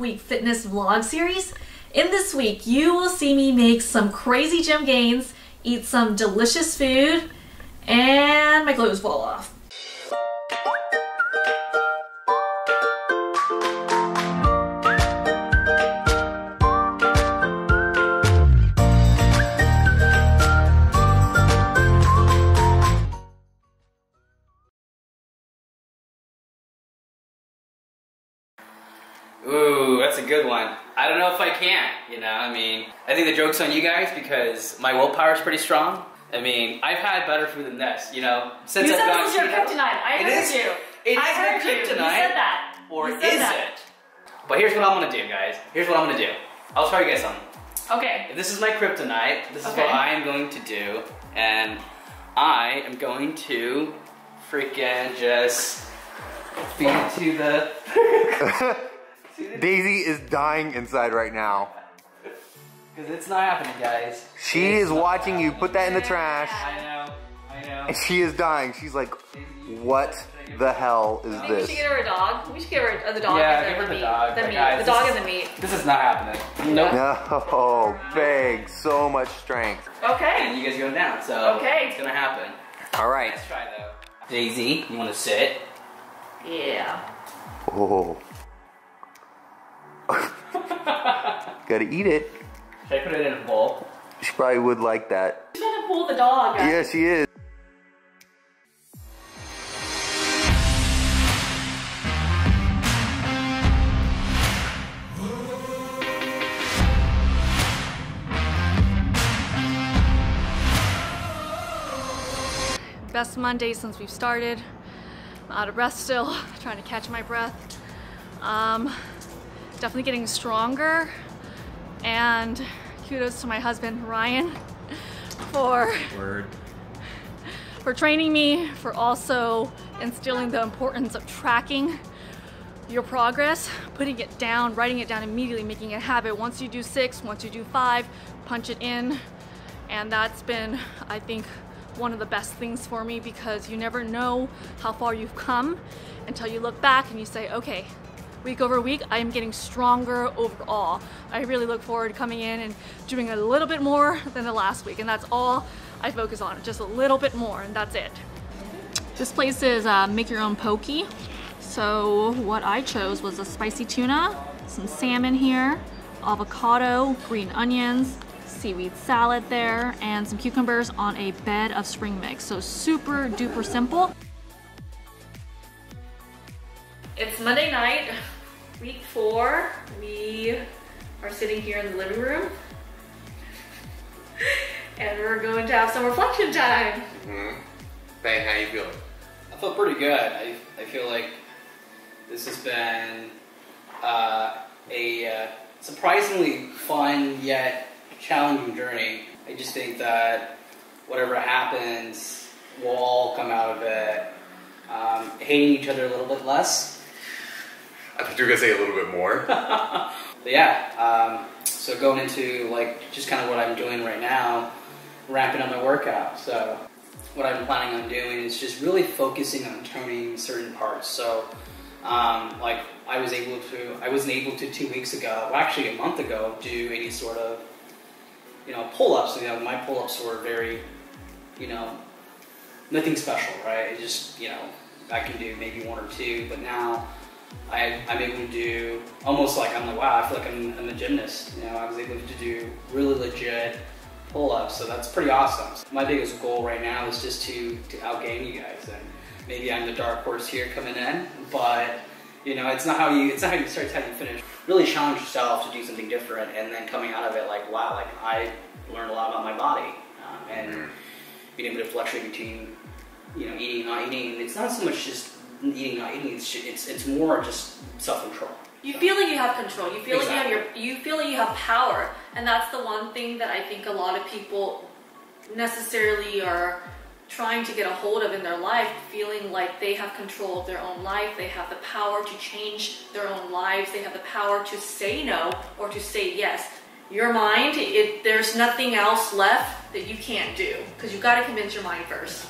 week fitness vlog series. In this week, you will see me make some crazy gym gains, eat some delicious food, and my clothes fall off. Ooh, that's a good one. I don't know if I can, you know, I mean, I think the joke's on you guys because my willpower is pretty strong. I mean, I've had better food than this, you know, since I've gone keto. You said this was your kryptonite. I heard you. It is I heard my you. kryptonite. You said that. Or is it? But here's what I'm gonna do, guys. Here's what I'm gonna do. I'll show you guys something. Okay. If this is my kryptonite, this is what I am going to do, and I am going to freaking just feed it to the... Daisy is dying inside right now. Because it's not happening, guys. She is watching you put that in the trash. I know. And she is dying. She's like, what the hell is I think this? we should get her a dog. We should get her the dog Yeah, and give her the the meat. dog. The meat. Guys, The dog and the meat. This is not happening. Nope. No, big, so much strength. Okay. And you guys go down, so Okay. it's gonna happen. All right. Let's try though. Daisy, you wanna sit? Yeah. Oh. Gotta eat it. Should I put it in a bowl? She probably would like that. She's trying to pull the dog. Yeah, she is. Best Monday since we've started. I'm out of breath still, trying to catch my breath. Definitely getting stronger, and kudos to my husband Ryan for training me, for also instilling the importance of tracking your progress, putting it down, writing it down immediately, making it a habit. Once you do 6, once you do 5, punch it in. And that's been, I think, one of the best things for me, because you never know how far you've come until you look back and you say, okay, week over week, I am getting stronger overall. I really look forward to coming in and doing a little bit more than the last week, and that's all I focus on, just a little bit more, and that's it. This place is make your own poke. So what I chose was a spicy tuna, some salmon here, avocado, green onions, seaweed salad there, and some cucumbers on a bed of spring mix. So super duper simple. It's Monday night, week 4. We are sitting here in the living room and we're going to have some reflection time. Bang, how you feeling? I feel pretty good. I feel like this has been a surprisingly fun yet challenging journey. I just think that whatever happens, we'll all come out of it hating each other a little bit less. I thought you were gonna say a little bit more. But yeah, so going into like just kind of what I'm doing right now, ramping up my workout. So what I'm planning on doing is just really focusing on toning certain parts. So like I wasn't able to 2 weeks ago, well actually a month ago, do any sort of, you know, pull-ups. You know, my pull-ups were very, you know, nothing special, right? It just, you know, I can do maybe 1 or 2, but now I'm able to do almost like, I'm like, wow, I feel like I'm a gymnast. You know, I was able to do really legit pull-ups, so that's pretty awesome. My biggest goal right now is just to outgain you guys, and maybe I'm the dark horse here coming in, but you know, it's not how you start, it's how you finish. Really challenge yourself to do something different, and then coming out of it like, wow, like I learned a lot about my body, and being able to fluctuate between, you know, eating and not eating. It's not so much just eating and not eating. It's more just self-control. You feel like you have control. You feel like you feel like you have power, and that's the one thing that I think a lot of people necessarily are trying to get a hold of in their life, feeling like they have control of their own life, they have the power to change their own lives, they have the power to say no or to say yes. Your mind, there's nothing else left that you can't do, because you've got to convince your mind first.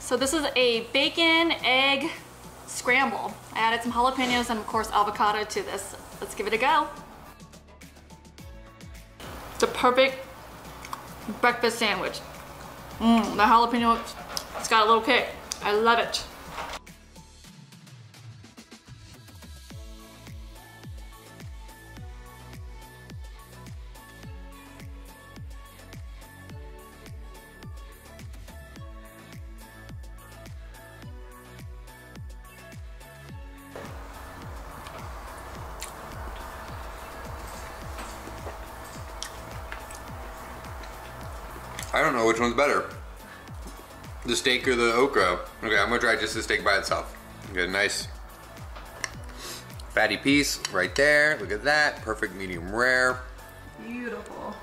So this is a bacon egg scramble. I added some jalapenos and of course avocado to this. Let's give it a go. It's a perfect breakfast sandwich. The jalapeno, it's got a little kick. I love it. I don't know which one's better. The steak or the okra. Okay, I'm gonna try just the steak by itself. Get a nice fatty piece right there. Look at that, perfect medium rare. Beautiful.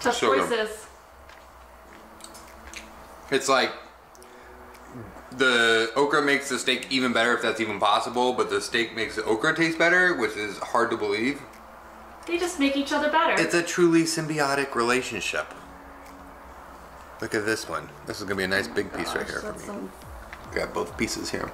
Tough So good. choices. It's like the okra makes the steak even better if that's even possible, but the steak makes the okra taste better, which is hard to believe. They just make each other better. It's a truly symbiotic relationship. Look at this one. This is gonna be a nice big piece right here for me. Got both pieces here.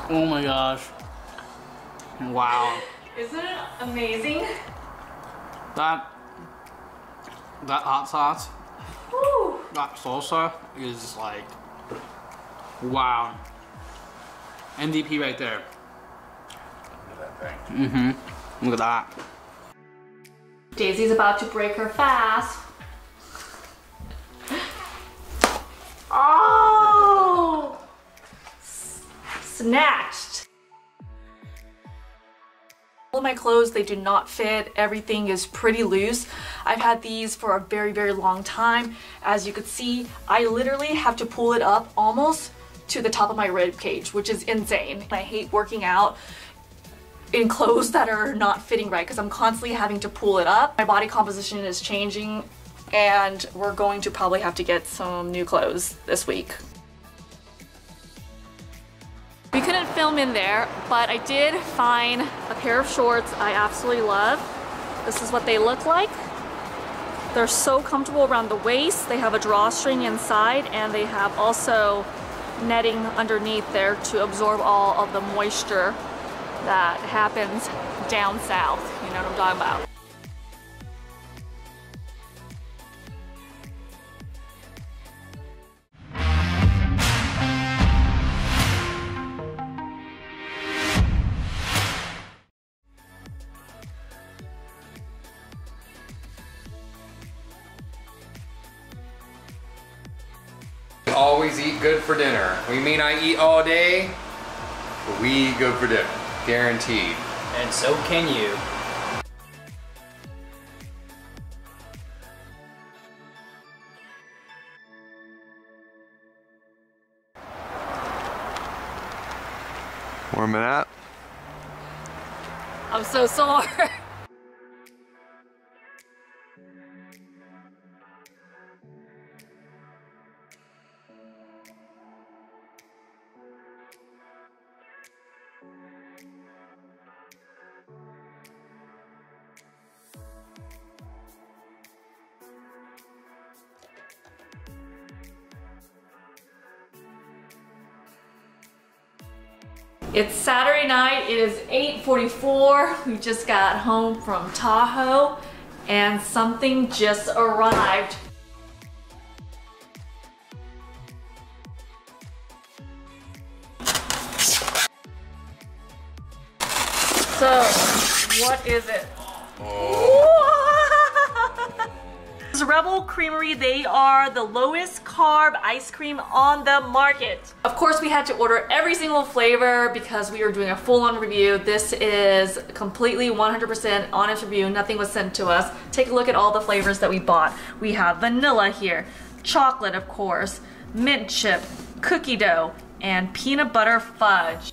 Oh my gosh. Wow. Isn't it amazing? That hot sauce, Woo. that salsa is like, wow. MVP right there. Look at that. Daisy's about to break her fast. Oh! Snatched. All my clothes, they do not fit. Everything is pretty loose. I've had these for a very, very long time. As you could see, I literally have to pull it up almost to the top of my rib cage, which is insane. I hate working out in clothes that are not fitting right because I'm constantly having to pull it up. My body composition is changing and we're going to probably have to get some new clothes this week. We couldn't film in there, but I did find a pair of shorts I absolutely love. This is what they look like. They're so comfortable around the waist. They have a drawstring inside and they have also netting underneath there to absorb all of the moisture that happens down south. You know what I'm talking about. Always eat good for dinner. We may not eat all day, but we eat good for dinner. Guaranteed. And so can you. Warming up. I'm so sore. It's Saturday night, it is 8:44. We just got home from Tahoe and something just arrived. So, what is it? Rebel Creamery, they are the lowest carb ice cream on the market. Of Of course, we had to order every single flavor because we were doing a full-on review. This is completely 100% honest review. Nothing was sent to us. Take a look at all the flavors that we bought. We have vanilla here, chocolate, of course, mint chip, cookie dough, and peanut butter fudge.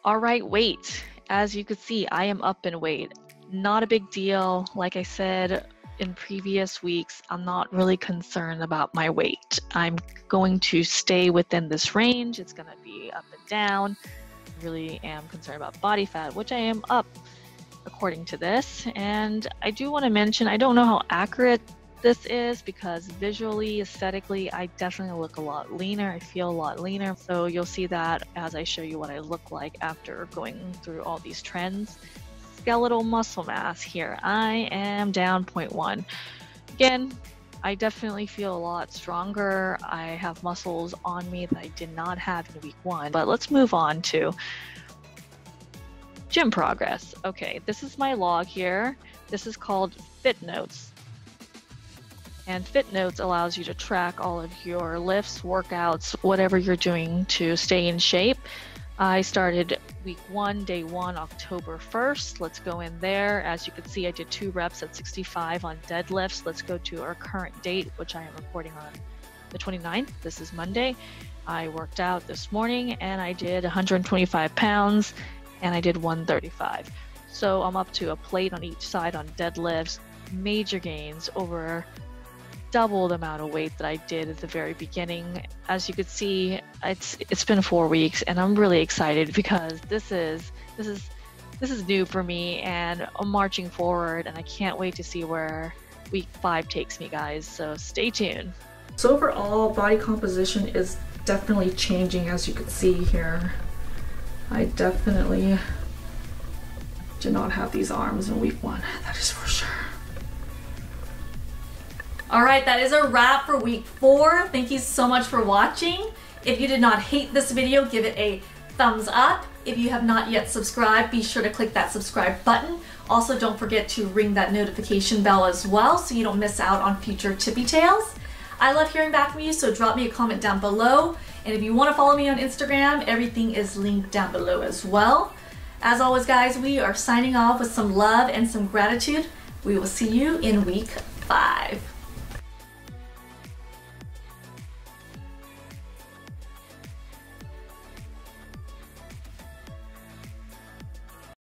All right, weight. As you can see, I am up in weight. Not a big deal. Like I said in previous weeks, I'm not really concerned about my weight. I'm going to stay within this range. It's gonna be up and down. I really am concerned about body fat, which I am up according to this. And I do want to mention, I don't know how accurate this is because visually, aesthetically, I definitely look a lot leaner. I feel a lot leaner. So you'll see that as I show you what I look like after going through all these trends. Skeletal muscle mass here. I am down 0.1. Again, I definitely feel a lot stronger. I have muscles on me that I did not have in week 1. But let's move on to gym progress. Okay, this is my log here. This is called Fit Notes. And Fit Notes allows you to track all of your lifts, workouts, whatever you're doing to stay in shape. I started week 1, day 1, October 1st. Let's go in there. As you can see, I did 2 reps at 65 on deadlifts. Let's go to our current date, which I am recording on the 29th. This is Monday. I worked out this morning and I did 125 pounds and I did 135. So I'm up to a plate on each side on deadlifts, major gains over double the amount of weight that I did at the very beginning. As you can see, it's been 4 weeks and I'm really excited because this is new for me and I'm marching forward and I can't wait to see where week 5 takes me, guys, so stay tuned. So overall, body composition is definitely changing, as you can see here. I definitely did not have these arms in week 1, that is for sure. All right, that is a wrap for week 4. Thank you so much for watching. If you did not hate this video, give it a thumbs up. If you have not yet subscribed, be sure to click that subscribe button. Also, don't forget to ring that notification bell as well so you don't miss out on future tippy tails. I love hearing back from you, so drop me a comment down below. And if you want to follow me on Instagram, everything is linked down below as well. As always, guys, we are signing off with some love and some gratitude. We will see you in week 5.